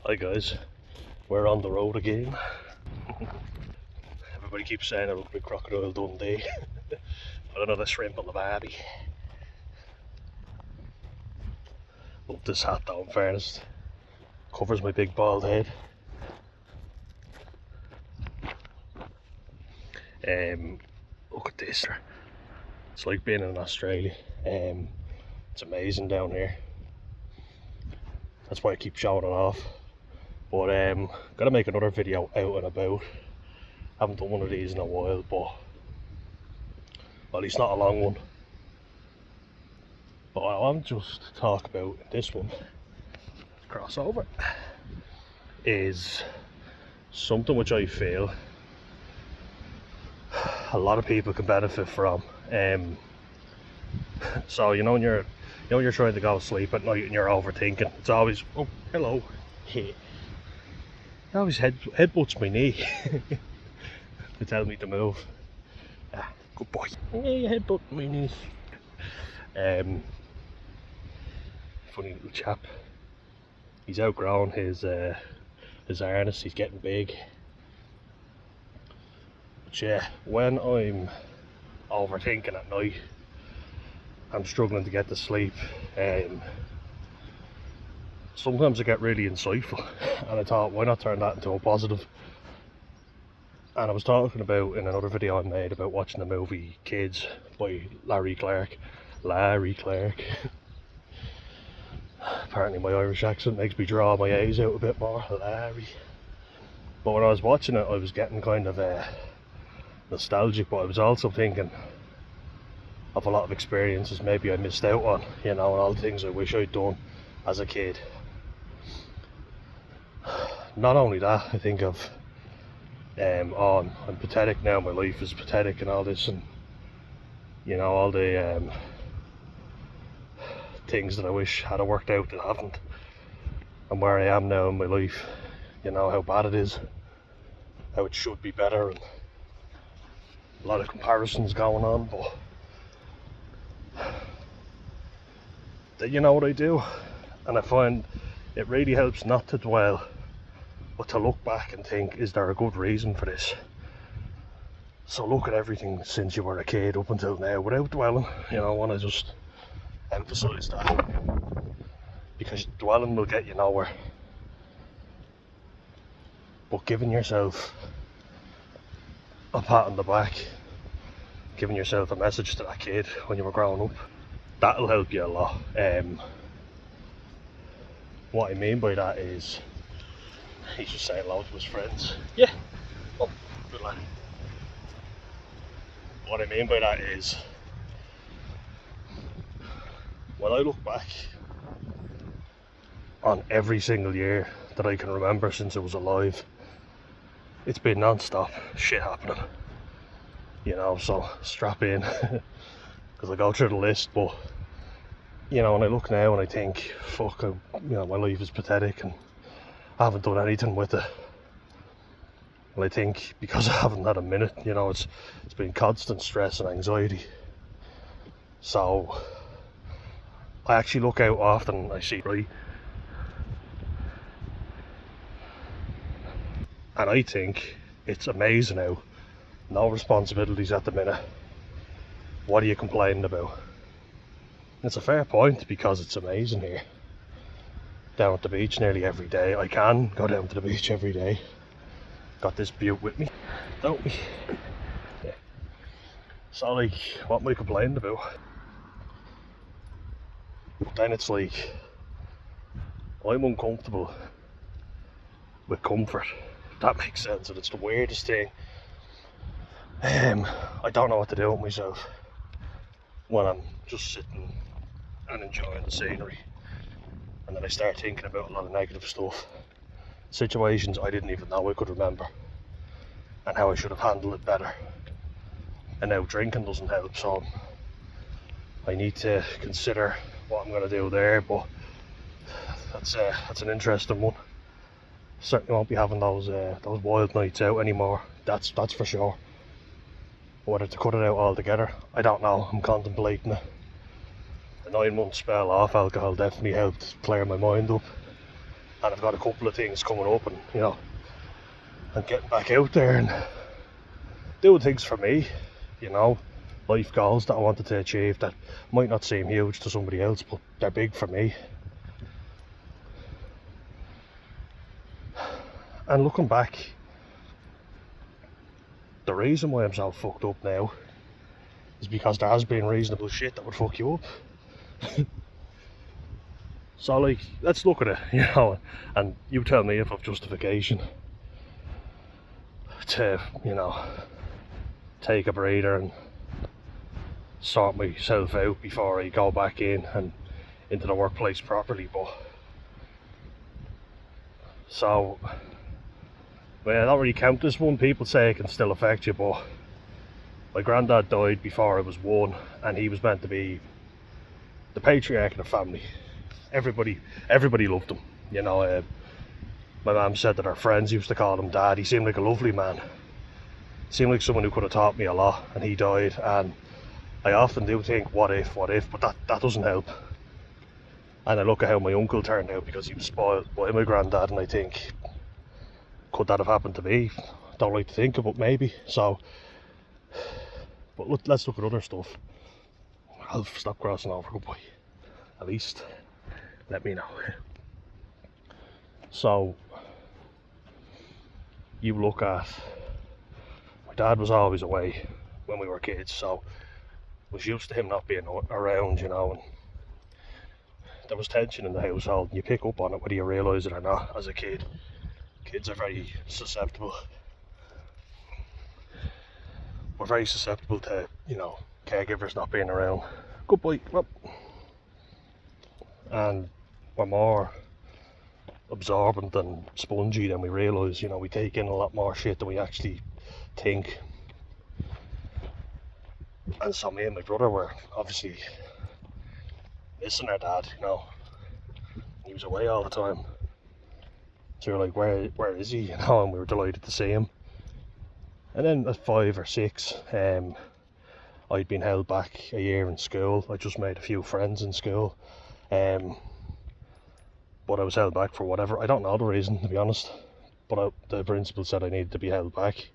Hi guys, we're on the road again. Everybody keeps saying I look like Crocodile Dundee. But another shrimp on the barbie. Love this hat though, in fairness. Covers my big bald head. Look at this. It's like being in Australia. It's amazing down here. That's why I keep showing it off. But gotta make another video out and about. Haven't done one of these in a while, but well, at least not a long one. But I want to just talk about this one. Crossover is something which I feel a lot of people can benefit from. So you know when you're trying to go to sleep at night and you're overthinking, it's always, oh hello, it always headbutts my knee to tell me to move. Ah, good boy. Yeah, you headbutt my knee. Funny little chap. He's outgrown his harness. He's getting big. But yeah, when I'm overthinking at night, I'm struggling to get to sleep. Sometimes I get really insightful, and I thought, why not turn that into a positive? And I was talking about in another video I made about watching the movie Kids by Larry Clark. Apparently my Irish accent makes me draw my A's out a bit more. Larry. But when I was watching it, I was getting kind of nostalgic, but I was also thinking of a lot of experiences maybe I missed out on, you know, and all the things I wish I'd done as a kid. Not only that, I think of I'm pathetic now, my life is pathetic and all this, and you know, all the things that I wish had worked out that haven't, and where I am now in my life, you know, how bad it is, how it should be better, and a lot of comparisons going on. But you know what I do, and I find it really helps not to dwell, but to look back and think, is there a good reason for this? So look at everything since you were a kid up until now without dwelling. You know, I want to just emphasise that, because dwelling will get you nowhere. But giving yourself a pat on the back, giving yourself a message to that kid when you were growing up, that'll help you a lot. What I mean by that is, he's just saying hello to his friends. Yeah. Oh, good lad. What I mean by that is, when I look back on every single year that I can remember since I was alive, it's been non-stop shit happening. You know, so strap in, because I go through the list. But you know, when I look now and I think, fuck, you know, my life is pathetic and I haven't done anything with it. And I think, because I haven't had a minute, you know, it's been constant stress and anxiety. So I actually look out often and I see, right, and I think it's amazing how no responsibilities at the minute. What are you complaining about? It's a fair point, because it's amazing here. Down at the beach nearly every day. I can go down to the beach every day. Got this butte with me, don't we? Yeah. So like, what am I complaining about? But then it's like, I'm uncomfortable with comfort, if that makes sense, and it's the weirdest thing. I don't know what to do with myself when I'm just sitting and enjoying the scenery, and then I start thinking about a lot of negative stuff, situations I didn't even know I could remember, and how I should have handled it better. And now drinking doesn't help, so I need to consider what I'm going to do there. But that's an interesting one. Certainly won't be having those wild nights out anymore, that's for sure. Whether to cut it out altogether, I don't know. I'm contemplating it. The 9-month spell off alcohol definitely helped clear my mind up, and I've got a couple of things coming up, and you know, and getting back out there and doing things for me, you know, life goals that I wanted to achieve that might not seem huge to somebody else, but they're big for me. And looking back, the reason why I'm so fucked up now is because there has been reasonable shit that would fuck you up. So like, let's look at it, you know, and you tell me if I've justification to, you know, take a breather and sort myself out before I go back in and into the workplace properly. But so, well, I don't really count this one. People say it can still affect you, but my granddad died before I was 1, and he was meant to be the patriarch of the family. Everybody loved him, you know. My mum said that her friends used to call him Dad. He seemed like a lovely man. Seemed like someone who could have taught me a lot, and he died. And I often do think, what if, but that doesn't help. And I look at how my uncle turned out because he was spoiled by my granddad, and I think, could that have happened to me? Don't like to think of it, maybe. So, but let's look at other stuff. I'll stop crossing over, good boy. At least, let me know. So, you look at, my dad was always away when we were kids, so was used to him not being around, you know, and there was tension in the household, and you pick up on it whether you realise it or not as a kid. Kids are very susceptible. We're very susceptible to, you know, caregivers not being around. Good boy, up. And we're more absorbent and spongy than we realise, you know, we take in a lot more shit than we actually think. And so me and my brother were obviously missing our dad, you know. He was away all the time. So we were like, where is he, you know, and we were delighted to see him. And then at 5 or 6, I'd been held back a year in school. I just made a few friends in school. But I was held back for whatever, I don't know the reason, to be honest, but the principal said I needed to be held back.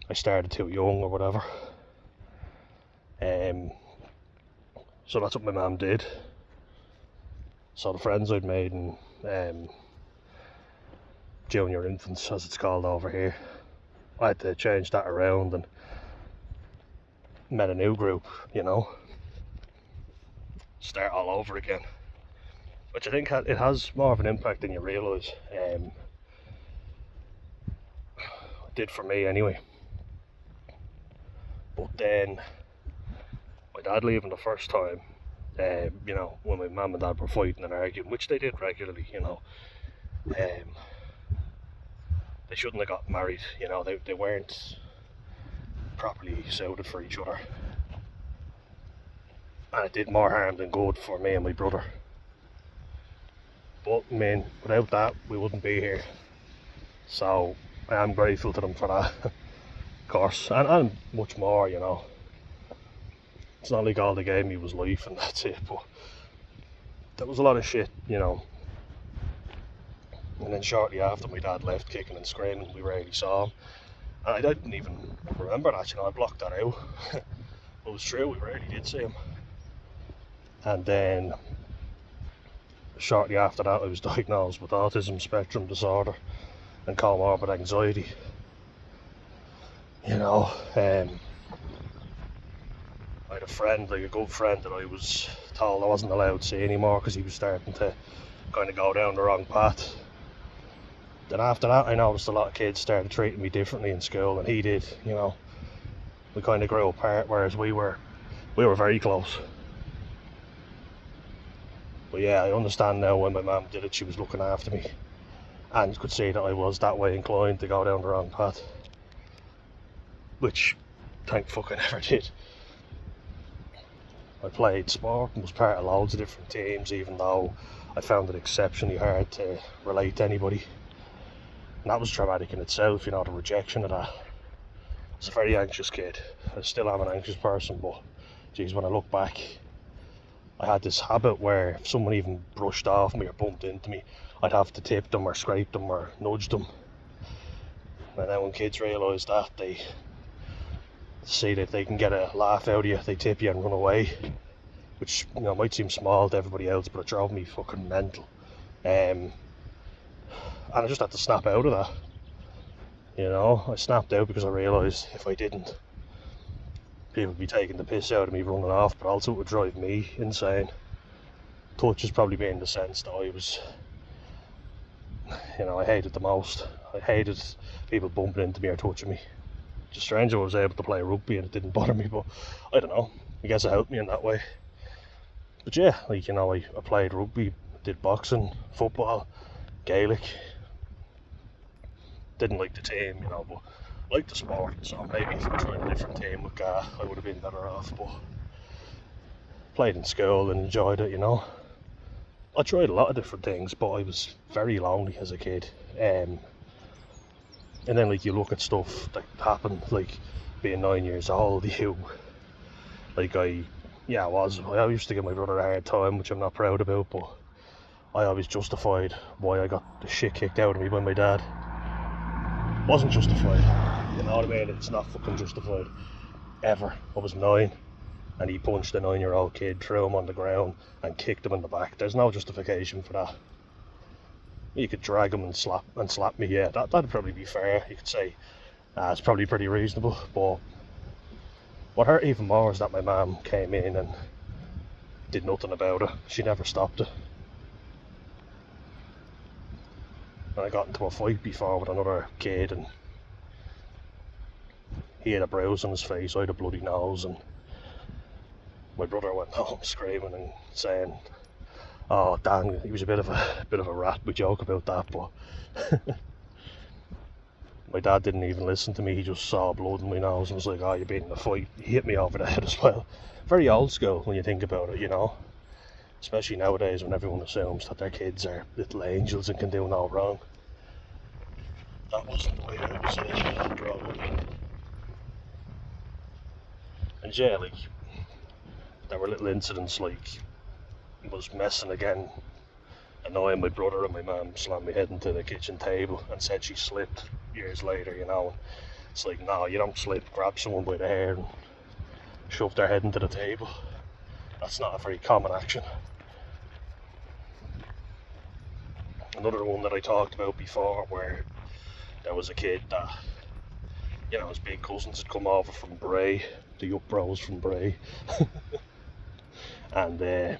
I started too young or whatever. So that's what my mum did. So the friends I'd made in junior infants, as it's called over here, I had to change that around and met a new group, you know, start all over again. Which I think it has more of an impact than you realise. It did for me anyway. But then, my dad leaving the first time, you know, when my mum and dad were fighting and arguing, which they did regularly, you know, they shouldn't have got married, you know, they weren't properly suited for each other. And it did more harm than good for me and my brother. But I mean, without that, we wouldn't be here. So I am grateful to them for that, of course, and much more, you know. It's not like all they gave me was life and that's it, but there was a lot of shit, you know. And then shortly after, my dad left kicking and screaming. We rarely saw him, and I didn't even remember that, you know. I blocked that out. It was true, we rarely did see him. And then shortly after that, I was diagnosed with autism spectrum disorder and comorbid anxiety. You know, I had a friend, like a good friend, that I was told I wasn't allowed to see anymore because he was starting to kind of go down the wrong path. Then after that, I noticed a lot of kids started treating me differently in school, and he did, you know. We kind of grew apart, whereas we were very close. But yeah, I understand now when my mum did it, she was looking after me and could see that I was that way inclined to go down the wrong path, which thank fuck I never did. I played sport and was part of loads of different teams, even though I found it exceptionally hard to relate to anybody. And that was traumatic in itself, you know, the rejection of that. I was a very anxious kid. I still am an anxious person, but geez, when I look back, I had this habit where if someone even brushed off me or bumped into me, I'd have to tip them or scrape them or nudge them. And then when kids realise that, they see that they can get a laugh out of you, they tip you and run away, which, you know, might seem small to everybody else, but it drove me fucking mental. And I just had to snap out of that. You know, I snapped out because I realised if I didn't, people would be taking the piss out of me running off, but also it would drive me insane. Touch has probably been the sense that I was, you know, I hated the most. I hated people bumping into me or touching me. Just strange I was able to play rugby and it didn't bother me, but I don't know. I guess it helped me in that way. But yeah, like, you know, I played rugby, did boxing, football, Gaelic. Didn't like the team, you know, but liked the sport, so maybe if I tried a different team with Ga, I would have been better off, but played in school and enjoyed it, you know. I tried a lot of different things, but I was very lonely as a kid. And then, like, you look at stuff that happened, like being 9 years old, like I used to give my brother a hard time, which I'm not proud about, but I always justified why I got the shit kicked out of me by my dad. Wasn't justified, you know what I mean? It's not fucking justified, ever. I was 9, and he punched a 9-year-old kid, threw him on the ground, and kicked him in the back. There's no justification for that. You could drag him and slap me, yeah, that'd probably be fair. You could say, it's probably pretty reasonable, but what hurt even more is that my mum came in and did nothing about it. She never stopped it. And I got into a fight before with another kid, and he had a bruise on his face, I had a bloody nose, and my brother went home screaming and saying, "Oh, Dan, he was a bit of a rat." We joke about that, but my dad didn't even listen to me. He just saw blood in my nose and was like, "Oh, you've been in a fight." He hit me over the head as well. Very old school when you think about it, you know. Especially nowadays when everyone assumes that their kids are little angels and can do no wrong. That wasn't the way I was growing up. And yeah, like, there were little incidents like I was messing again, annoying my brother, and my mum slammed my head into the kitchen table and said she slipped years later, you know. And it's like, no, you don't slip. Grab someone by the hair and shove their head into the table. That's not a very common action. Another one that I talked about before, where there was a kid that, you know, his big cousins had come over from Bray, the Yuck Bros from Bray, and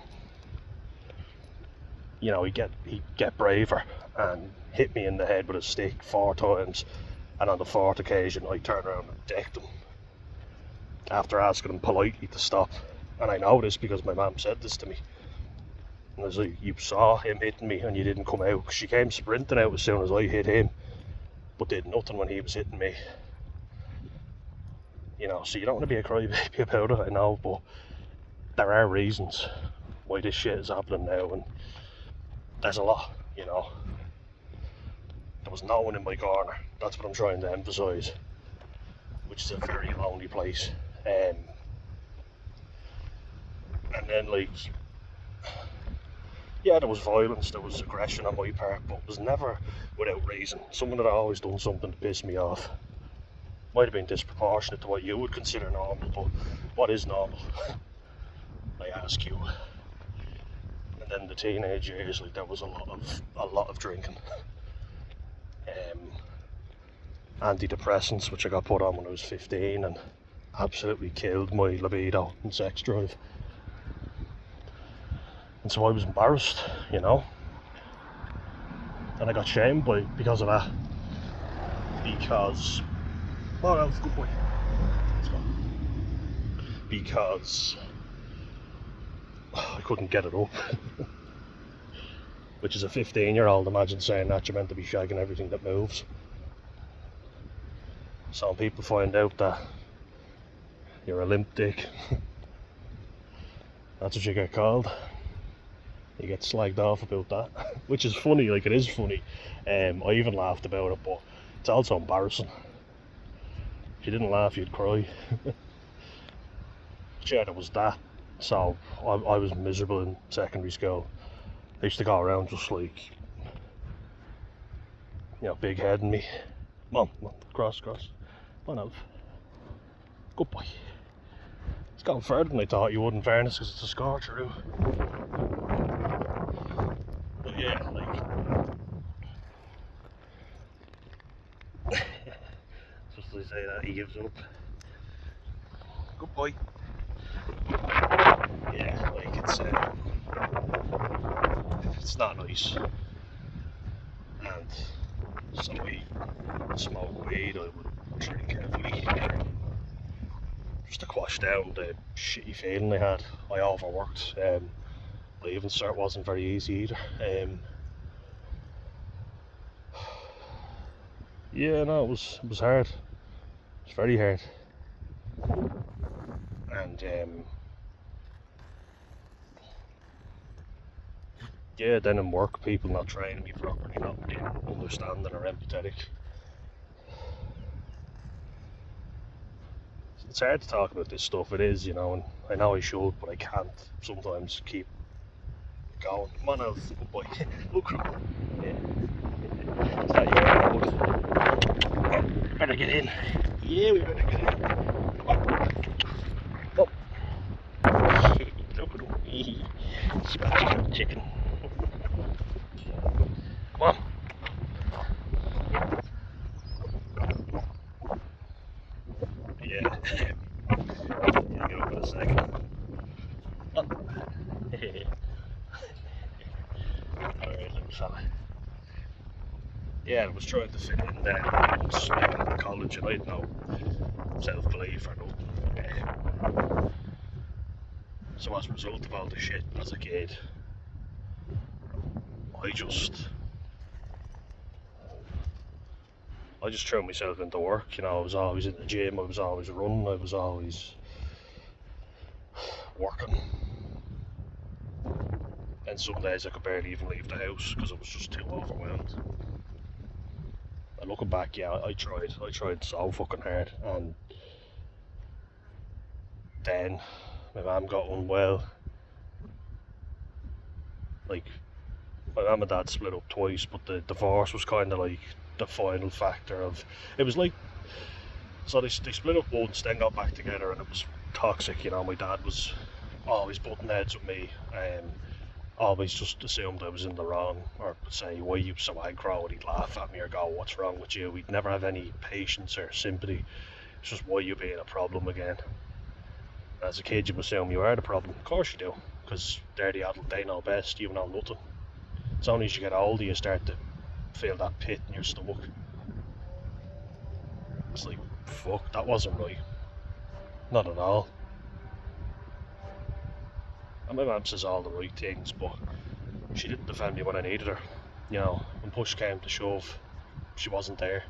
you know, he'd get braver and hit me in the head with a stick 4 times, and on the 4th occasion I turned around and decked him after asking him politely to stop. And I know this because my mum said this to me. And I was like, "You saw him hitting me and you didn't come out." Cause she came sprinting out as soon as I hit him, but did nothing when he was hitting me. You know, so you don't want to be a crybaby about it, I know, but there are reasons why this shit is happening now, and there's a lot, you know. There was no one in my corner. That's what I'm trying to emphasise, which is a very lonely place. And then, like, yeah, there was violence, there was aggression on my part, but it was never without reason. Someone had always done something to piss me off. Might have been disproportionate to what you would consider normal, but what is normal? I ask you. And then the teenage years, like, there was a lot of drinking. Antidepressants, which I got put on when I was 15, and absolutely killed my libido and sex drive. And so I was embarrassed, you know, and I got shamed because of that. Because, oh, that was a good boy. Let's go. Because I couldn't get it up. Which is a 15-year-old, imagine saying that you're meant to be shagging everything that moves. Some people find out that you're a limp dick. That's what you get called. You get slagged off about that, which is funny. Like, it is funny. I even laughed about it, but it's also embarrassing. If you didn't laugh, you'd cry. But yeah, there was that. So I was miserable in secondary school. I used to go around just like, big head in me. Come on, cross. Come on out. Good boy. It's gone further than I thought you would, in fairness, because it's a scorcher. But yeah, like, just as I say that, he gives up. Good boy. Yeah, like it's not nice. And so I smoke weed, I would drink heavily, just to quash down the shitty feeling I had. I overworked. Leaving cert wasn't very easy either. Yeah, no, it was hard. It was very hard. And yeah, then in work, people not training me properly, not being understanding or empathetic. It's hard to talk about this stuff, it is, and I know I should, but I can't sometimes keep going. Come on out, good boy. Look, yeah. Is that your road? Better get in. Yeah, we better get in. Come on. Look at him. Scratchy chicken. Come on. Yeah. Yeah, get up in a second. Alright, little fella. Yeah, I was trying to fit in there. I was at college and I had no self-belief or nothing. So as a result of all the shit as a kid, I just threw myself into work. I was always in the gym, I was always running, I was always working. And some days I could barely even leave the house because I was just too overwhelmed. And looking back, yeah, I tried so fucking hard. And then my mum got unwell. Like, my mum and dad split up twice, but the divorce was kind of like the final factor of, it was like, so they split up once, then got back together, and it was toxic. My dad was always butting heads with me, always just assumed I was in the wrong, or say, why are you so aggro, and he'd laugh at me or go, what's wrong with you? We'd never have any patience or sympathy. It's just, why are you being a problem again? As a kid, you assume you are the problem. Of course you do, because they're the adult, they know best, you know nothing. It's only as you get older you start to feel that pit in your stomach. It's like, fuck, that wasn't right. Not at all. And my mum says all the right things, but she didn't defend me when I needed her. When push came to shove, she wasn't there.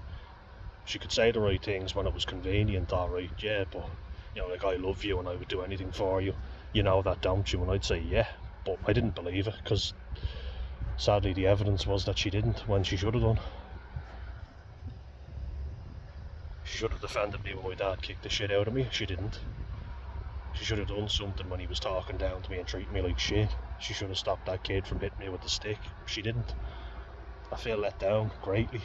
She could say the right things when it was convenient, alright, yeah, but, like, I love you and I would do anything for you. You know that, don't you? And I'd say, yeah, but I didn't believe it, because sadly the evidence was that she didn't, when she should have done. She should have defended me when my dad kicked the shit out of me. She didn't. She should have done something when he was talking down to me and treating me like shit. She should have stopped that kid from hitting me with the stick. She didn't. I feel let down greatly.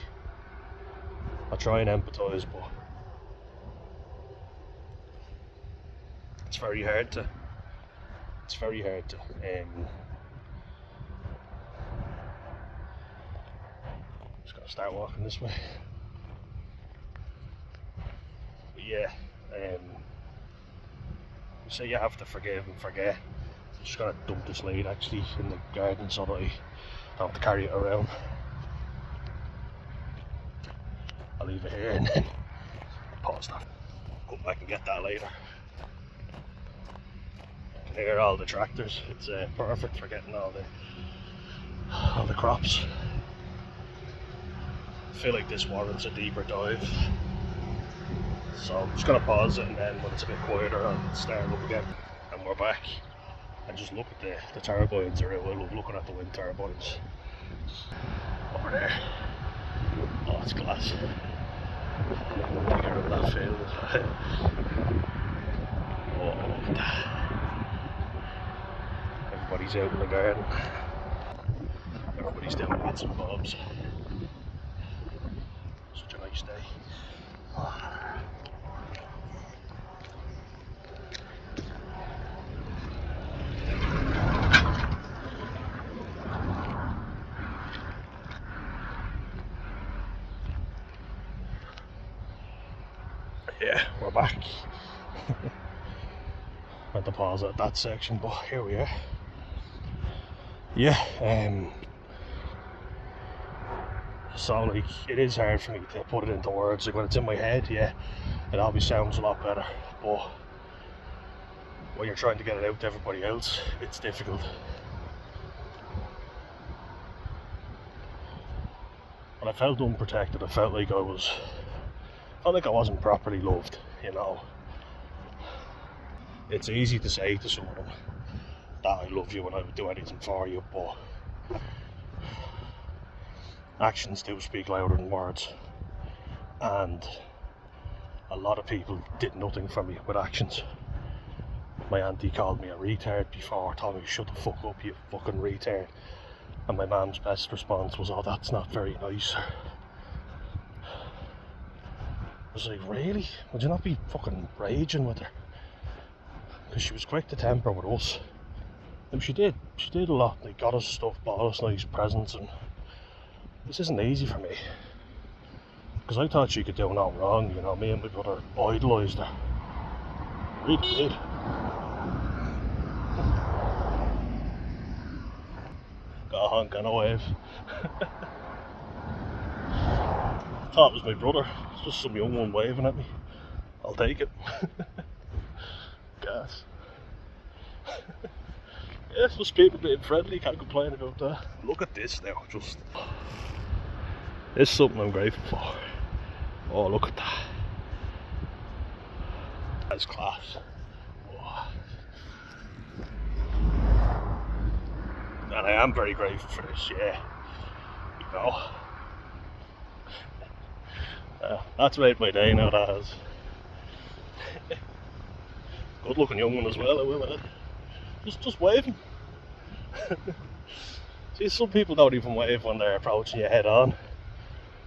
I try and empathise, but it's very hard to. Just gotta start walking this way. But yeah, so you have to forgive and forget. I'm just gonna dump this lead actually in the garden so that I don't have to carry it around. I'll leave it here and then pause that. Come back and get that later. I can hear all the tractors. It's perfect for getting all the crops. I feel like this warrants a deeper dive. So I'm just going to pause it, and then when it's a bit quieter I'll start up again. And we're back. And just look at the turbines. I love looking at the wind turbines. Over there. Oh, it's class. Bigger in that field. Oh, look at that. Everybody's out in the garden. Everybody's doing bits and bobs. Such a nice day. Yeah, we're back. Had to pause at that section, but here we are. Yeah, so like it is hard for me to put it into words. Like when it's in my head, yeah, it always sounds a lot better, but when you're trying to get it out to everybody else, it's difficult. And I felt unprotected. I felt like I wasn't properly loved, you know. It's easy to say to someone that I love you and I would do anything for you, but actions do speak louder than words, and a lot of people did nothing for me with actions. My auntie called me a retard before, told me shut the fuck up, you fucking retard, and my mum's best response was, oh, that's not very nice. I was like, really? Would you not be fucking raging with her? Because she was quick to temper with us. And she did a lot. They got us stuff, bought us nice presents, and this isn't easy for me. Because I thought she could do no wrong, you know. Me and my brother idolised her. Really did. Got a honk and a wave. Thought it was my brother. It's just some young one waving at me. I'll take it. Gas. Yeah, just people being friendly, can't complain about that. Look at this now, just. This is something I'm grateful for. Oh, look at that. That's class. Oh. And I am very grateful for this, yeah. You know. That's made my day now, that has. Good looking young one as well, I will add. Just waving. See, some people don't even wave when they're approaching you head on.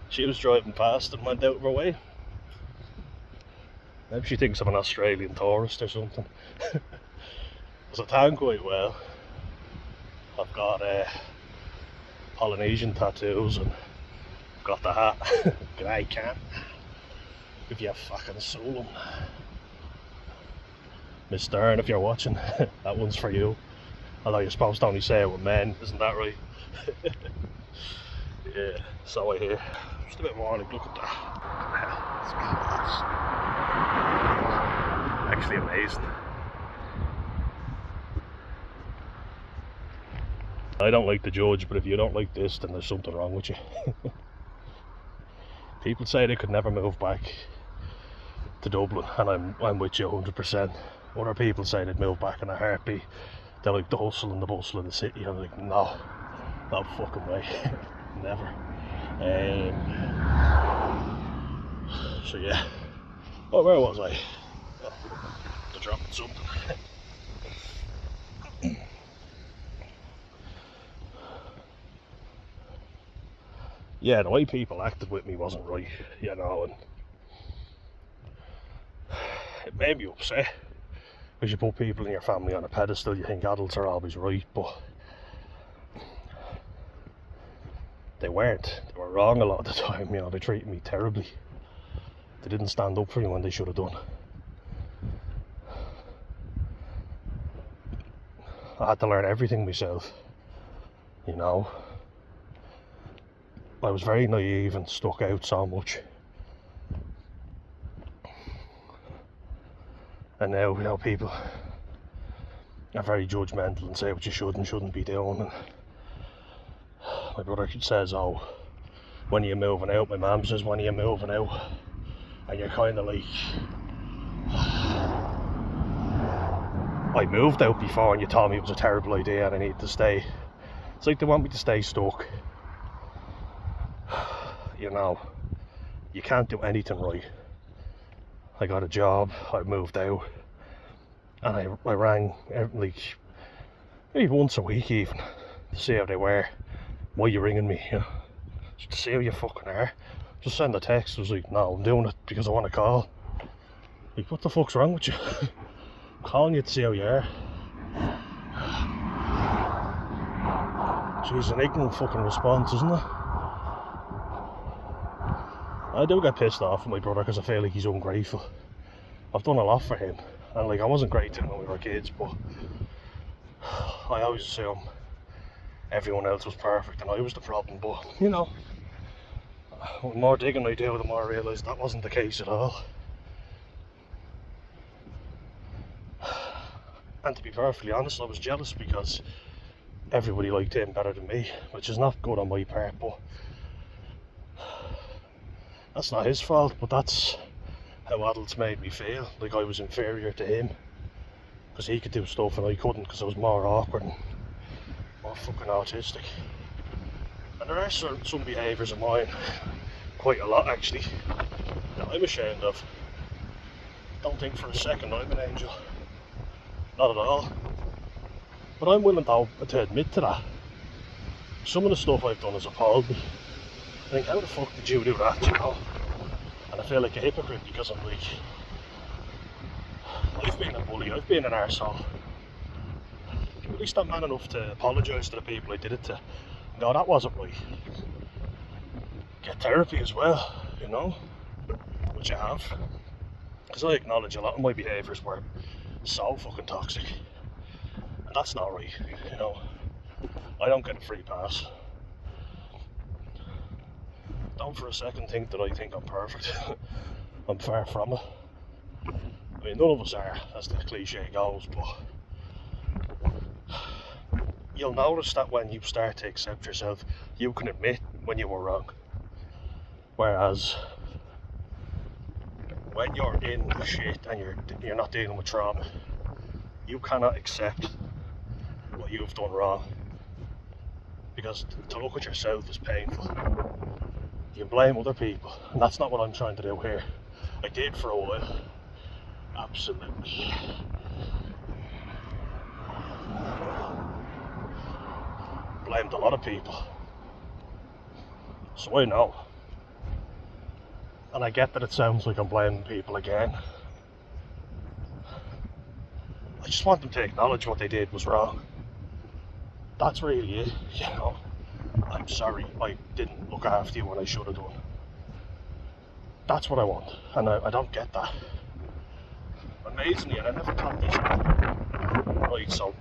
She was driving past and went out of her way. Maybe she thinks I'm an Australian tourist or something. Because I tan quite well. I've got Polynesian tattoos and I've got the hat. G'day, can. If you fucking soul 'em. Miss Stern, if you're watching, that one's for you. Although you're supposed to only say it with men, isn't that right? Yeah, so I hear. Just a bit more, like, look at that. It's class. Actually amazing. I don't like to judge, but if you don't like this, then there's something wrong with you. People say they could never move back to Dublin, and I'm with you 100%. Other people say they'd move back in a heartbeat. They're like the hustle and the bustle of the city. I'm like, no fucking way. Never. So yeah. Oh, where was I? Oh, they're dropping something. Yeah, the way people acted with me wasn't right, you know, and it made me upset. Because you put people in your family on a pedestal, you think adults are always right, but they weren't. They were wrong a lot of the time, you know. They treated me terribly. They didn't stand up for me when they should have done. I had to learn everything myself, you know. I was very naive and stuck out so much. And now, you know, people are very judgmental and say what you should and shouldn't be doing. And my brother says, oh, when are you moving out? My mum says, when are you moving out? And you're kind of like, I moved out before and you told me it was a terrible idea and I need to stay. It's like they want me to stay stuck. You know, you can't do anything right. I got a job, I moved out, and I rang, like, maybe once a week even, to see how they were. Why you ringing me? You know, just to see how you fucking are. Just send a text. I was like, no, I'm doing it because I want to call. Like, what the fuck's wrong with you? I'm calling you to see how you are. Jeez, an ignorant fucking response, isn't it? I do get pissed off at my brother because I feel like he's ungrateful. I've done a lot for him, and like, I wasn't great to him when we were kids, but I always assume everyone else was perfect and I was the problem. But you know, the more digging I do, the more I realise that wasn't the case at all. And to be perfectly honest, I was jealous because everybody liked him better than me, which is not good on my part, but that's not his fault. But that's how adults made me feel, like I was inferior to him because he could do stuff and I couldn't because I was more awkward and more fucking autistic. And there are some behaviours of mine, quite a lot actually, that I'm ashamed of. Don't think for a second I'm an angel, not at all. But I'm willing to admit to that. Some of the stuff I've done has appalled me. I think, how the fuck did you do that, you know? And I feel like a hypocrite because I'm like, I've been a bully, I've been an arsehole. At least I'm man enough to apologise to the people I did it to. No, that wasn't right. Get therapy as well, you know, which I have. Because I acknowledge a lot of my behaviours were so fucking toxic. And that's not right, you know. I don't get a free pass. Don't for a second think that I think I'm perfect. I'm far from it. I mean, none of us are, as the cliche goes, but you'll notice that when you start to accept yourself, you can admit when you were wrong. Whereas when you're in the shit and you're not dealing with trauma, you cannot accept what you've done wrong, because to look at yourself is painful. You can blame other people, and that's not what I'm trying to do here. I did for a while, absolutely. Blamed a lot of people, so I know. And I get that it sounds like I'm blaming people again. I just want them to acknowledge what they did was wrong. That's really it, you know. I'm sorry I didn't look after you when I should have done. That's what I want, and I don't get that. Amazingly, and I never thought this. Right, so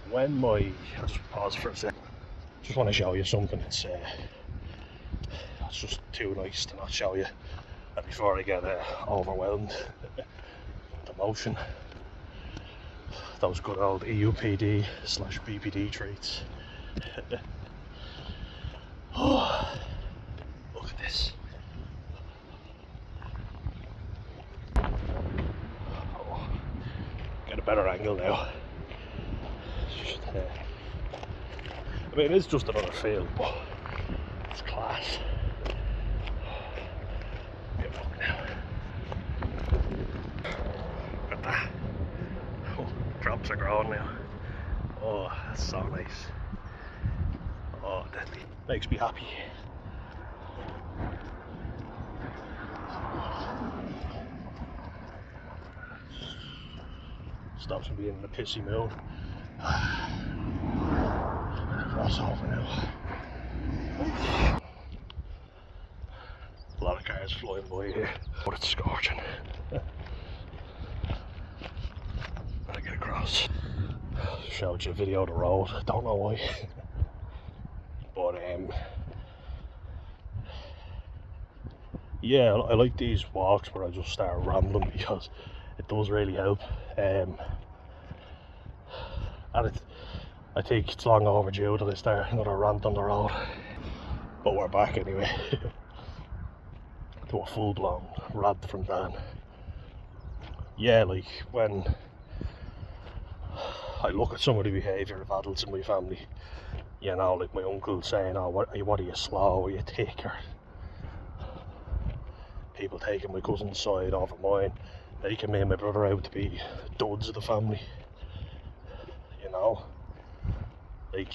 I'll just pause for a sec. Just want to show you something. It's just too nice to not show you. And before I get overwhelmed with emotion, those good old EUPD/BPD treats. Oh, look at this. Oh, get a better angle now. I mean, it's just another field, but it's class. Get up now. Look at that. Oh, crops are growing now. Oh, that's so nice. Oh, that makes me happy. Stops me being in a pissy mood. Cross over now. A lot of cars flying by here, but it's scorching. When I get across, showed you a video of the road. I don't know why, but yeah, I like these walks where I just start rambling because it does really help. And I think it's long overdue that I start another rant on the road. But we're back anyway. To a full-blown rant from Dan. Yeah, like when I look at some of the behaviour of adults in my family, you know, like my uncle saying, oh, what are you, slow, are you thick, or people taking my cousin's side over mine, making me and my brother out to be duds of the family, you know. Like,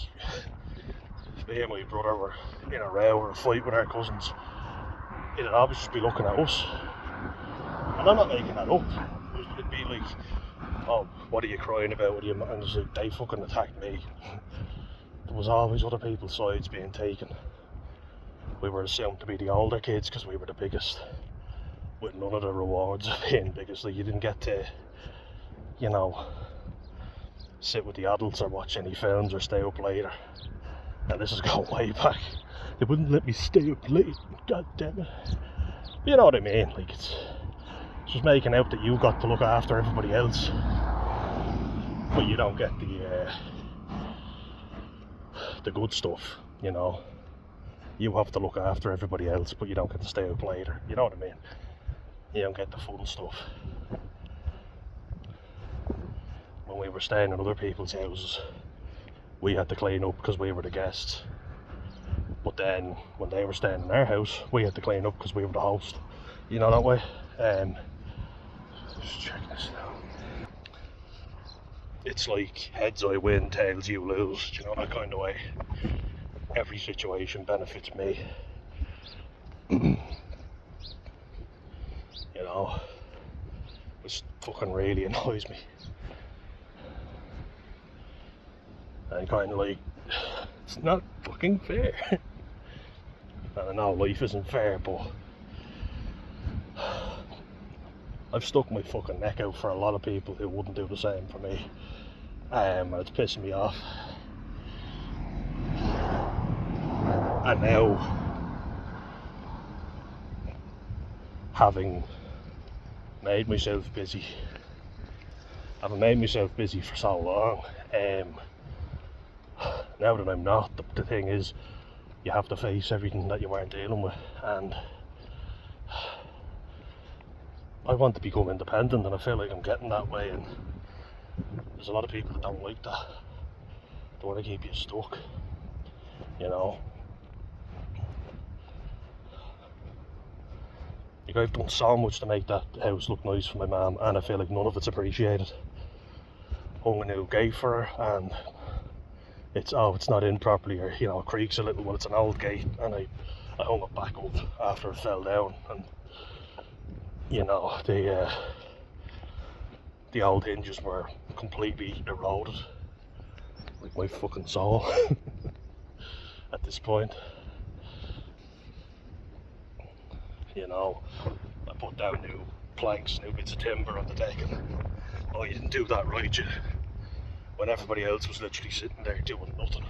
if me and my brother were in a row or a fight with our cousins, it'd always just be looking at us. And I'm not making that up. It'd be like, oh, what are you crying about? What are you? And it's like, they fucking attacked me. There was always other people's sides being taken. We were assumed to be the older kids because we were the biggest, with none of the rewards of being biggest. Like, you didn't get to, you know, sit with the adults or watch any films or stay up later. And this is going way back. They wouldn't let me stay up late. God damn it. You know what I mean? Like, it's just making out that you got to look after everybody else, but you don't get the good stuff, you know. You have to look after everybody else, but you don't get to stay up later. You know what I mean? You don't get the fun stuff. When we were staying in other people's houses, we had to clean up because we were the guests. But then, when they were staying in our house, we had to clean up because we were the host. You know that way? Just check this now. It's like heads I win, tails you lose. Do you know, that kind of way? Every situation benefits me. You know, which fucking really annoys me. And kind of like, it's not fucking fair. And I know life isn't fair, but I've stuck my fucking neck out for a lot of people who wouldn't do the same for me. And it's pissing me off. And now, having made myself busy for so long, now that I'm not, the thing is, you have to face everything that you weren't dealing with, and I want to become independent, and I feel like I'm getting that way, and there's a lot of people that don't like that. They want to keep you stuck, you know. Like, I've done so much to make that house look nice for my mum, and I feel like none of it's appreciated. Hung a new gate for her, and it's not in properly, or, you know, it creaks a little. Well, it's an old gate, and I hung it back up after it fell down, and, you know, the old hinges were completely eroded, like my fucking soul. At this point, you know, I put down new planks, new bits of timber on the deck, and oh, you didn't do that right, you, when everybody else was literally sitting there doing nothing,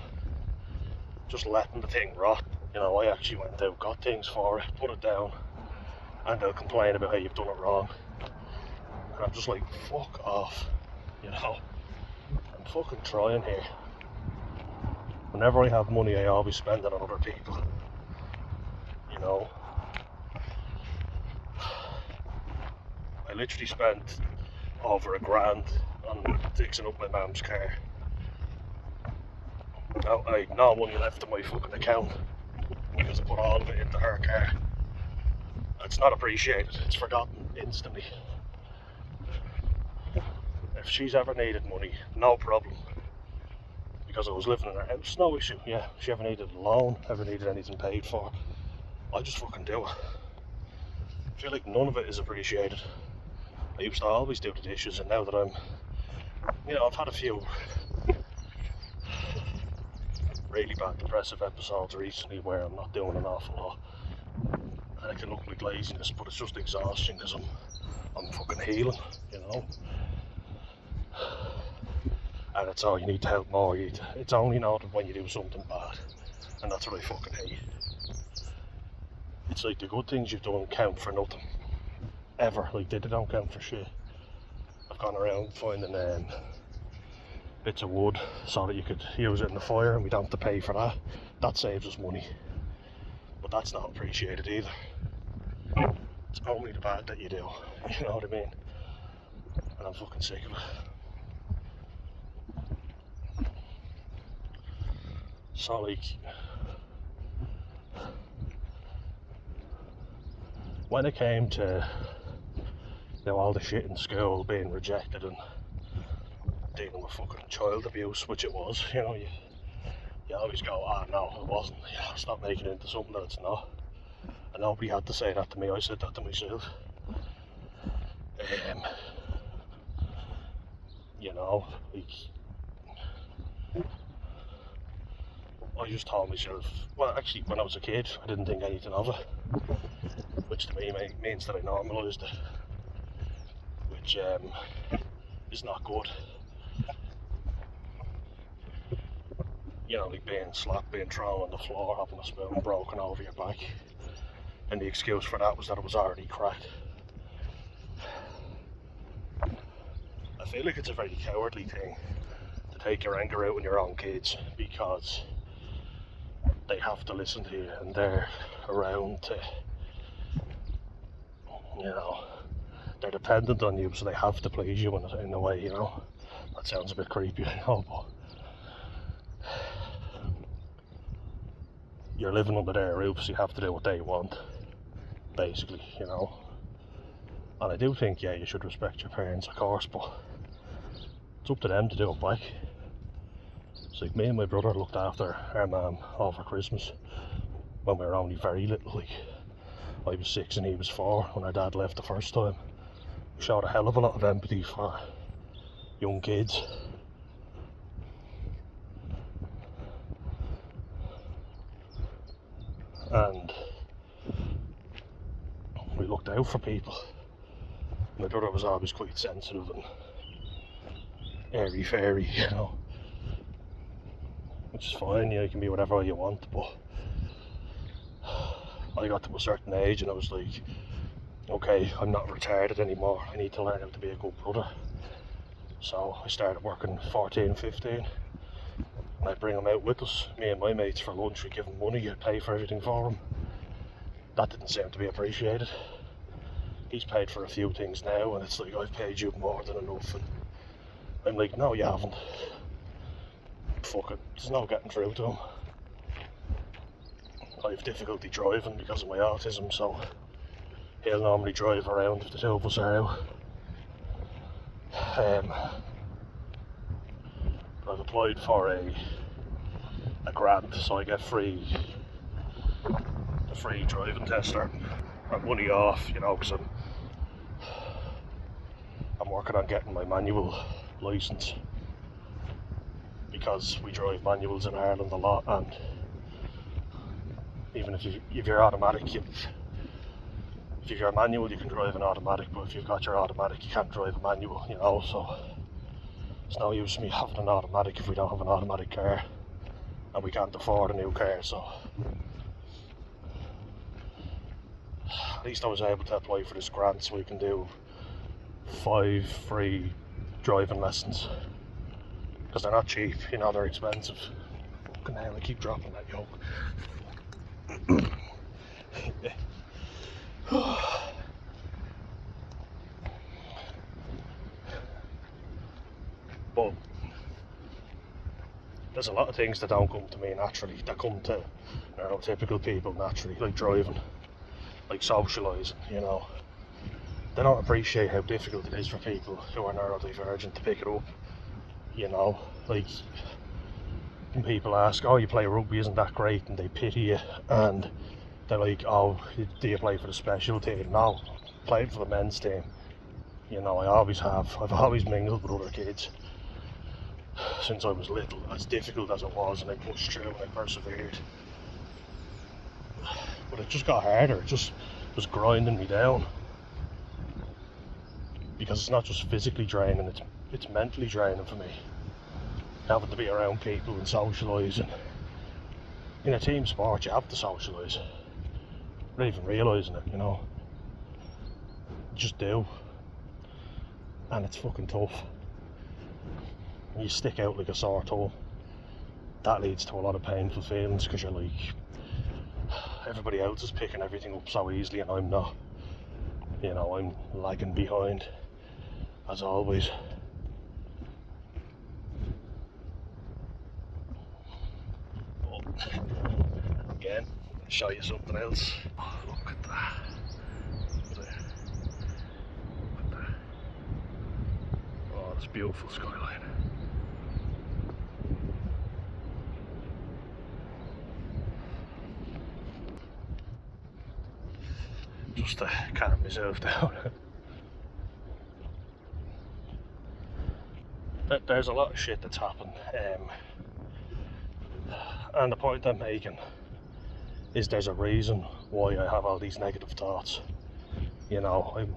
just letting the thing rot. You know, I actually went out, got things for it, put it down, and they'll complain about how you've done it wrong. And I'm just like, fuck off, you know. I'm fucking trying here. Whenever I have money, I always spend it on other people, you know. I literally spent over $1,000 on fixing up my mum's car. Now, I had no money left in my fucking account because I put all of it into her car. It's not appreciated, it's forgotten instantly. If she's ever needed money, no problem. Because I was living in her house, no issue. Yeah, if she ever needed a loan, ever needed anything paid for, I just fucking do it. I feel like none of it is appreciated. I used to always do the dishes, and now that I'm, you know, I've had a few really bad depressive episodes recently where I'm not doing an awful lot, and it can look like laziness, but it's just exhaustion because I'm fucking healing, you know. And it's, oh, you need to help more. It's only noted when you do something bad, and that's what I fucking hate. It's like the good things you've done count for nothing, ever. Like, they don't count for shit. I've gone around finding bits of wood so that you could use it in the fire, and we don't have to pay for that. That saves us money, but that's not appreciated either. It's only the bad that you do, you know what I mean? And I'm fucking sick of it. So, like, when it came to all the shit in school, being rejected and dealing with fucking child abuse, which it was, you always go, no, it wasn't, stop making it into something that it's not. And nobody had to say that to me, I said that to myself. I just told myself, well, actually, when I was a kid, I didn't think anything of it, which to me means that I normalised it, which is not good. Like being slapped, being thrown on the floor, having a spoon broken over your back, and the excuse for that was that it was already cracked. I feel like it's a very cowardly thing to take your anger out on your own kids, because they have to listen to you and they're around to, they're dependent on you, so they have to please you in a way, That sounds a bit creepy, I know, but you're living under their roof, so you have to do what they want, basically, And I do think, you should respect your parents, of course, but it's up to them to do it back. It's like me and my brother looked after our mum over Christmas when we were only very little. Like, I was 6 and he was 4 when our dad left the first time. We showed a hell of a lot of empathy for young kids. And we looked out for people. My brother was always quite sensitive and airy-fairy, which is fine, you can be whatever you want, but I got to a certain age and I was like, okay, I'm not retarded anymore, I need to learn how to be a good brother. So I started working 14, 15, and I'd bring him out with us, me and my mates, for lunch. We'd give him money, I'd pay for everything for him. That didn't seem to be appreciated. He's paid for a few things now and it's like, I've paid you more than enough, and I'm like, no you haven't. Fuck it, there's no getting through to him. I have difficulty driving because of my autism, so he'll normally drive around if the two of us are out. But I've applied for a grant, so I get a free driving test or money off, because I'm working on getting my manual licence, because we drive manuals in Ireland a lot, and even if you're automatic, if you're a manual you can drive an automatic, but if you've got your automatic you can't drive a manual, so it's no use me having an automatic if we don't have an automatic car, and we can't afford a new car. So at least I was able to apply for this grant so we can do 5 free driving lessons, because they're not cheap, they're expensive. Fucking hell, I keep dropping that yoke. But there's a lot of things that don't come to me naturally, that come to neurotypical people naturally, like driving, like socialising, They don't appreciate how difficult it is for people who are neurodivergent to pick it up, like when people ask, oh, you play rugby, isn't that great, and they pity you, and they're like, oh, do you play for the special team? No, played for the men's team, I always have. I've always mingled with other kids since I was little, as difficult as it was, and I pushed through and I persevered. But it just got harder, it just was grinding me down, because it's not just physically draining, it's mentally draining for me, having to be around people and socialise. And in a team sport you have to socialise, not even realising it, you just do, and it's fucking tough. You stick out like a sore thumb. That leads to a lot of painful feelings, because you're like, everybody else is picking everything up so easily and I'm not. I'm lagging behind, as always. But again, I'll show you something else. Oh, look at that. Look at that. this beautiful skyline. Just to calm myself down. There's a lot of shit that's happened, and the point I'm making is there's a reason why I have all these negative thoughts. You know, I'm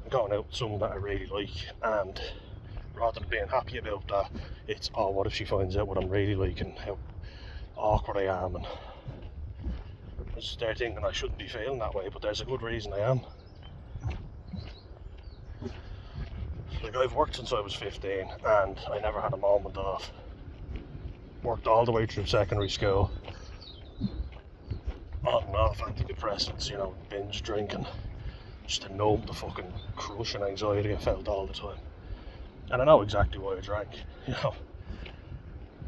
going out with someone that I really like, and rather than being happy about that, it's, oh, what if she finds out what I'm really like and how awkward I am, and they're thinking I shouldn't be feeling that way, but there's a good reason I am. Like, I've worked since I was 15 and I never had a moment off. Worked all the way through secondary school, on and off antidepressants, you know, binge drinking, just to numb the fucking crushing anxiety I felt all the time. And I know exactly why I drank, you know,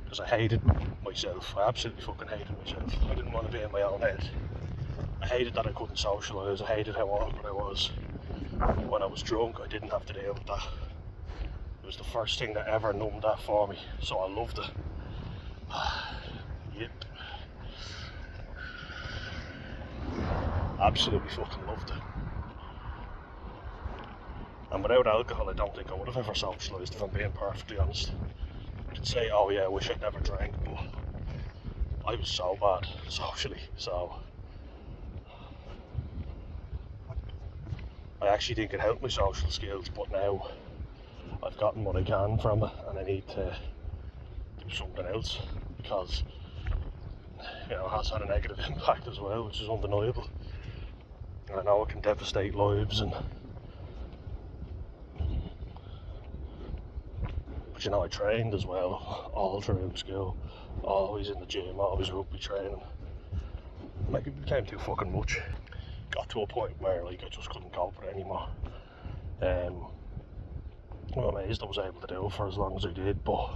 because I hated myself. I absolutely fucking hated myself. I didn't want to be in my own head. I hated that I couldn't socialise. I hated how awkward I was. When I was drunk, I didn't have to deal with that. It was the first thing that ever numbed that for me, so I loved it. Yep. Absolutely fucking loved it. And without alcohol, I don't think I would have ever socialised, if I'm being perfectly honest. I could say, oh yeah, I wish I'd never drank, but I was so bad socially, so I actually think it helped my social skills, but now I've gotten what I can from it and I need to do something else, because, you know, it has had a negative impact as well, which is undeniable. And I know it can devastate lives, and but you know, I trained as well all through school, always in the gym, always rugby training. Like, it became too fucking much. Got to a point where, like, I just couldn't cope with it anymore. I'm amazed I was able to do it for as long as I did, but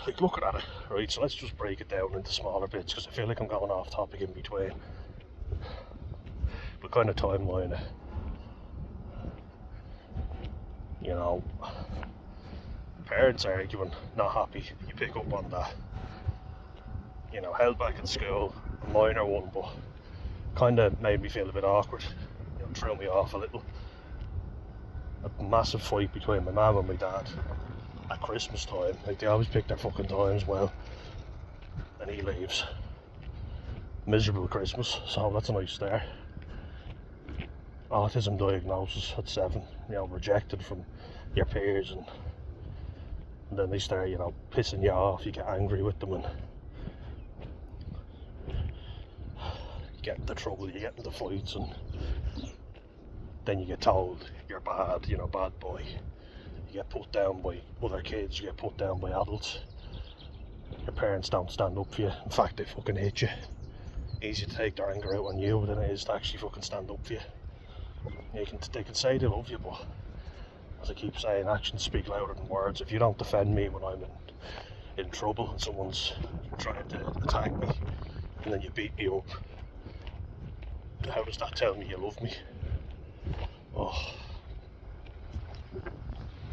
like, looking at it, right, so let's just break it down into smaller bits, because I feel like I'm going off topic in between. But kind of timeline it. You know, parents arguing, not happy, you pick up on that. You know, held back at school, a minor one, but kind of made me feel a bit awkward, you know, threw me off a little. A massive fight between my mum and my dad at Christmas time. Like, they always pick their fucking times well, and he leaves. Miserable Christmas, so that's a nice start. Autism diagnosis at 7, you know, rejected from your peers, and then they start, you know, pissing you off, you get angry with them, and you get into trouble, you get into fights, and then you get told you're bad, you know, bad boy. You get put down by other kids, you get put down by adults. Your parents don't stand up for you, in fact they fucking hate you. Easier to take their anger out on you than it is to actually fucking stand up for you. They can say they love you, but as I keep saying, actions speak louder than words. If you don't defend me when I'm in trouble and someone's trying to attack me, and then you beat me up, how does that tell me you love me? Oh.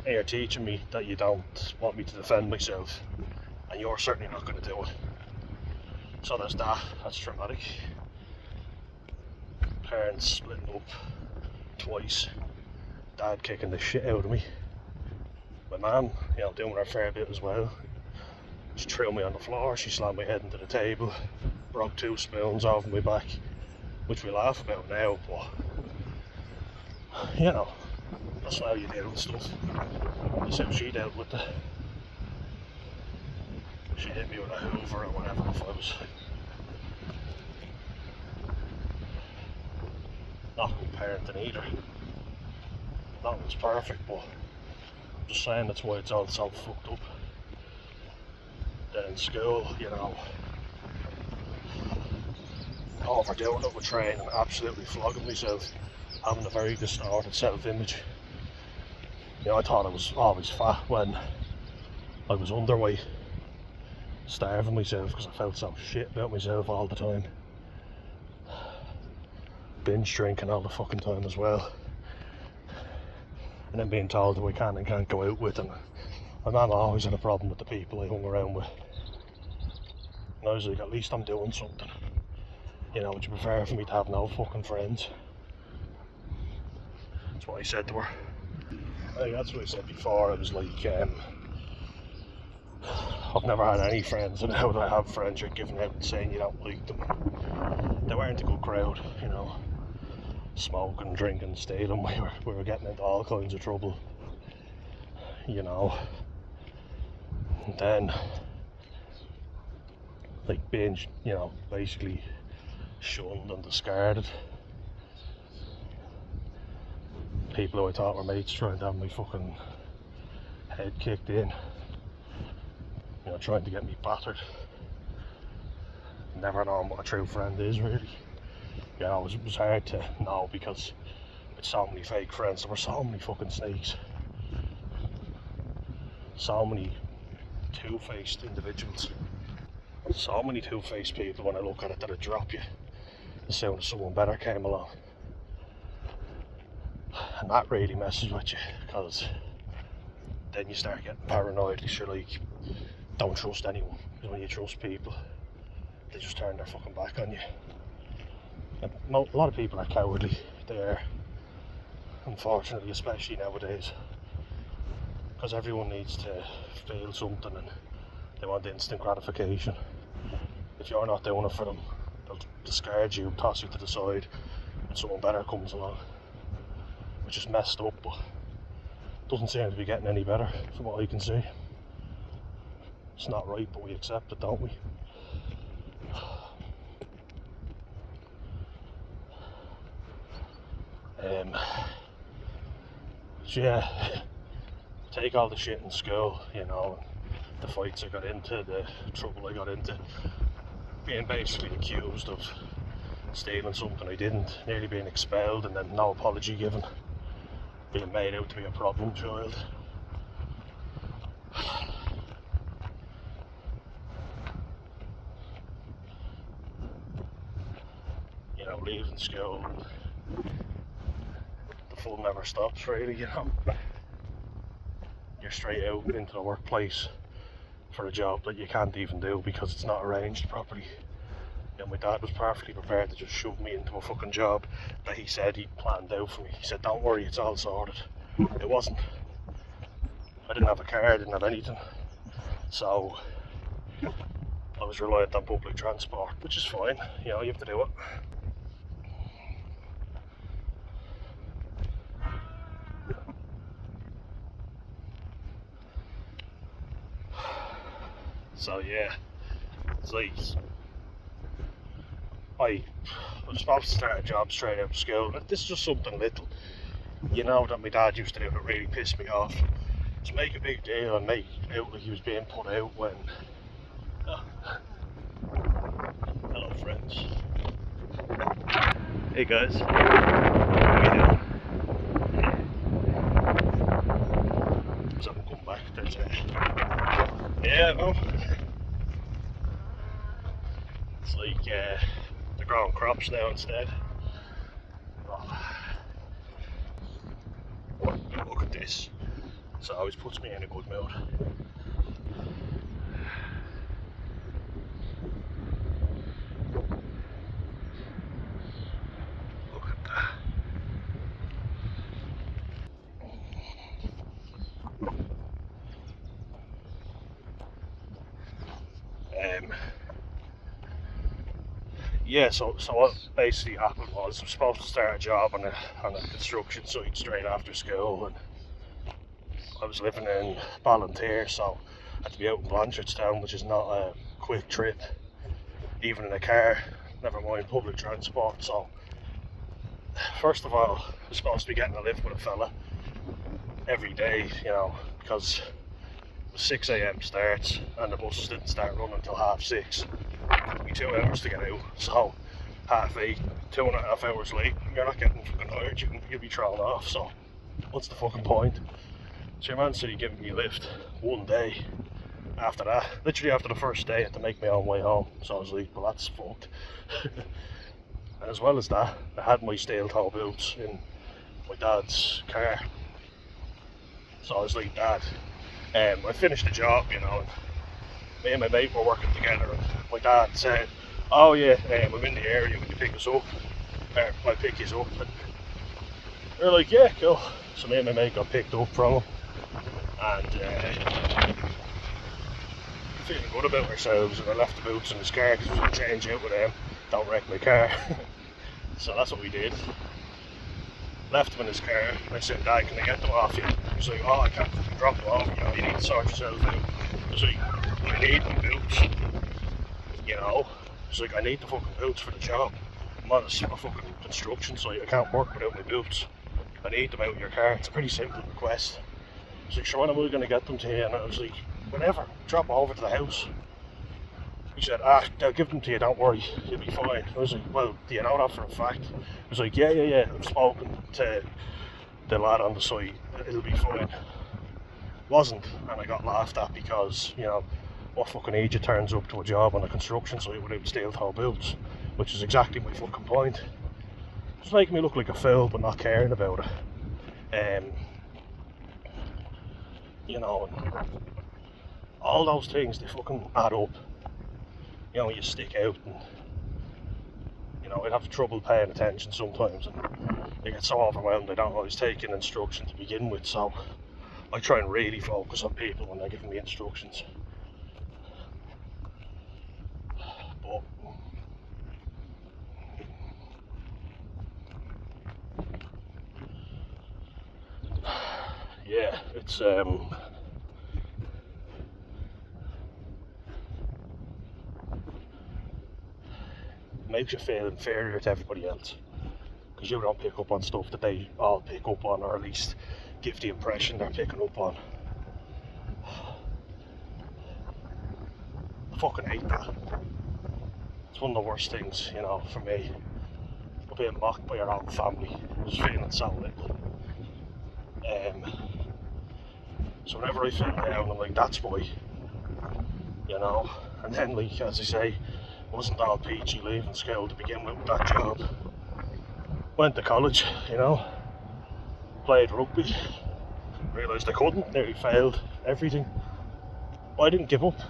And you're teaching me that you don't want me to defend myself, and you're certainly not going to do it. So there's that. That's traumatic. Parents splitting up twice. Dad kicking the shit out of me. My mum, you know, doing her fair bit as well. She threw me on the floor, she slammed my head into the table, broke 2 spoons over my back, which we laugh about now, but, you know, that's how you deal with stuff. That's how she dealt with it. She hit me with a hoover or whatever if I was not good parenting either. Nothing's perfect, but I'm just saying that's why it's all so fucked up. Then in school, you know, overdoing it with training, absolutely flogging myself, having a very distorted self-image. You know, I thought I was always fat when I was underweight, starving myself because I felt so shit about myself all the time. Binge drinking all the fucking time as well. and then being told who I can and can't go out with. And my mum always had a problem with the people I hung around with. And I was like, at least I'm doing something. You know, would you prefer for me to have no fucking friends? That's what I said to her. I think that's what I said before. I was like, I've never had any friends, and how do I have friends you're giving out and saying you don't like them? They weren't a good crowd, you know. Smoking, drinking, stealing. We were getting into all kinds of trouble, you know. And then, like, being, you know, basically shunned and discarded. People who I thought were mates trying to have my fucking head kicked in, you know, trying to get me battered. Never known what a true friend is, really. You know, it was hard to know because with so many fake friends, there were so many fucking snakes. So many two-faced individuals. So many two-faced people when I look at it that'd drop you as soon as someone better came along. And that really messes with you, because then you start getting paranoid, because you're like, don't trust anyone. Because when you trust people, they just turn their fucking back on you. And a lot of people are cowardly. They are, unfortunately, especially nowadays, because everyone needs to feel something and they want instant gratification. If you're not doing it for them, they'll discard you, toss you to the side, and someone better comes along. Which is messed up, but doesn't seem to be getting any better from what I can see. It's not right, but we accept it, don't we? So yeah, take all the shit in school, you know, the fights I got into, the trouble I got into, being basically accused of stealing something I didn't, nearly being expelled and then no apology given, being made out to be a problem child. You know, leaving school, the fun never stops really, you know. You're straight out into the workplace for a job that you can't even do because it's not arranged properly. You know, my dad was perfectly prepared to just shove me into a fucking job that he said he'd planned out for me. He said, don't worry, it's all sorted. It wasn't. I didn't have a car, I didn't have anything. So I was reliant on public transport, which is fine, you know, you have to do it. So yeah, it's like, I was supposed to start a job straight out of school. This is just something little, you know, that my dad used to do that really pissed me off. To make a big deal and make it out like he was being put out when... Hello friends. Hey guys. How you doing? So I'm coming back, there's yeah, no. It's like they're growing crops now instead. Oh. Look at this. So it always puts me in a good mood. Look at that. Yeah, so what basically happened was I was supposed to start a job on a construction site straight after school, and I was living in Ballantyre, so I had to be out in Blanchardstown, which is not a quick trip, even in a car, never mind public transport. So first of all, I was supposed to be getting a lift with a fella every day, you know, because it was 6 AM starts and the buses didn't start running until 6:30. It took me 2 hours to get out, so 8:30, 2.5 hours late, you're not getting fucking hired, you'll be thrown off, so what's the fucking point? So your man said he'd give me a lift one day. After that, literally after the first day, I had to make my own way home, so I was like, well that's fucked. And as well as that, I had my steel toe boots in my dad's car, So I was like, Dad, I finished the job, you know, and me and my mate were working together, and my dad said, oh yeah, I'm in the area, will you pick us up? I'll pick you up. And they're like, yeah, cool. So me and my mate got picked up from him, and feeling good about ourselves, and I left the boots in his car because I was going to change out with them, don't wreck my car. So that's what we did. Left him in his car, and I said, Dad, can I get them off you? He's like, oh, I can't drop them off, you know, you need to sort yourself out. I was like, I need my boots, you know. He's like, I need the fucking boots for the job. I'm on a fucking construction site, I can't work without my boots. I need them out of your car. It's a pretty simple request. He's like, sure, when am I going to get them to you? And I was like, whenever, drop over to the house. He said, they'll give them to you, don't worry, you'll be fine. I was like, well, do you know that for a fact? He was like, yeah, I've spoken to the lad on the site, it'll be fine. Wasn't, and I got laughed at because, you know, what fucking idiot turns up to a job on a construction site without steel-toe boots? Which is exactly my fucking point. It's making me look like a fool but not caring about it. You know, all those things, they fucking add up. You know, you stick out, and you know, I'd have trouble paying attention sometimes, and I get so overwhelmed I don't always take in instruction to begin with, so I try and really focus on people when they're giving me instructions. But yeah, it's makes you feel inferior to everybody else because you don't pick up on stuff that they all pick up on, or at least give the impression they're picking up on. I fucking hate that. It's one of the worst things, you know, for me. Of being mocked by your own family. I was feeling so little. So whenever I feel down, I'm like, that's why, you know. And then, like, as I say, wasn't all peachy leaving school to begin with that job. Went to college, you know, played rugby, realised I couldn't, nearly failed everything. But I didn't give up.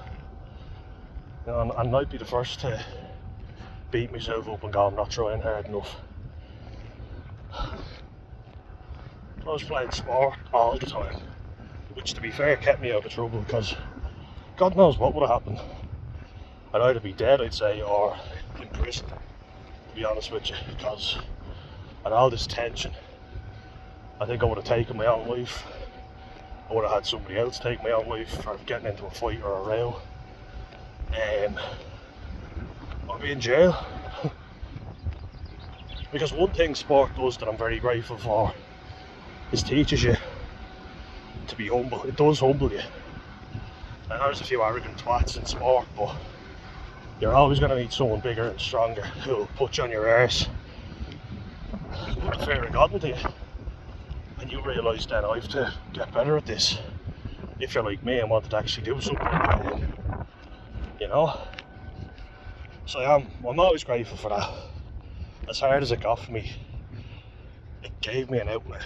You know, and I'd be the first to beat myself up and go, I'm not trying hard enough. I was playing sport all the time, which to be fair kept me out of trouble because God knows what would have happened. I'd either be dead, I'd say, or in prison, to be honest with you, because I had all this tension. I think I would have taken my own life. I would have had somebody else take my own life for getting into a fight or a row. I'd be in jail. Because one thing sport does that I'm very grateful for is teaches you to be humble. It does humble you. I know there's a few arrogant twats in sport, but you're always going to meet someone bigger and stronger who'll put you on your arse, put the fear of God into you, and you realise then I have to get better at this. If you're like me and wanted to actually do something, you know. So I'm always grateful for that. As hard as it got for me, it gave me an outlet.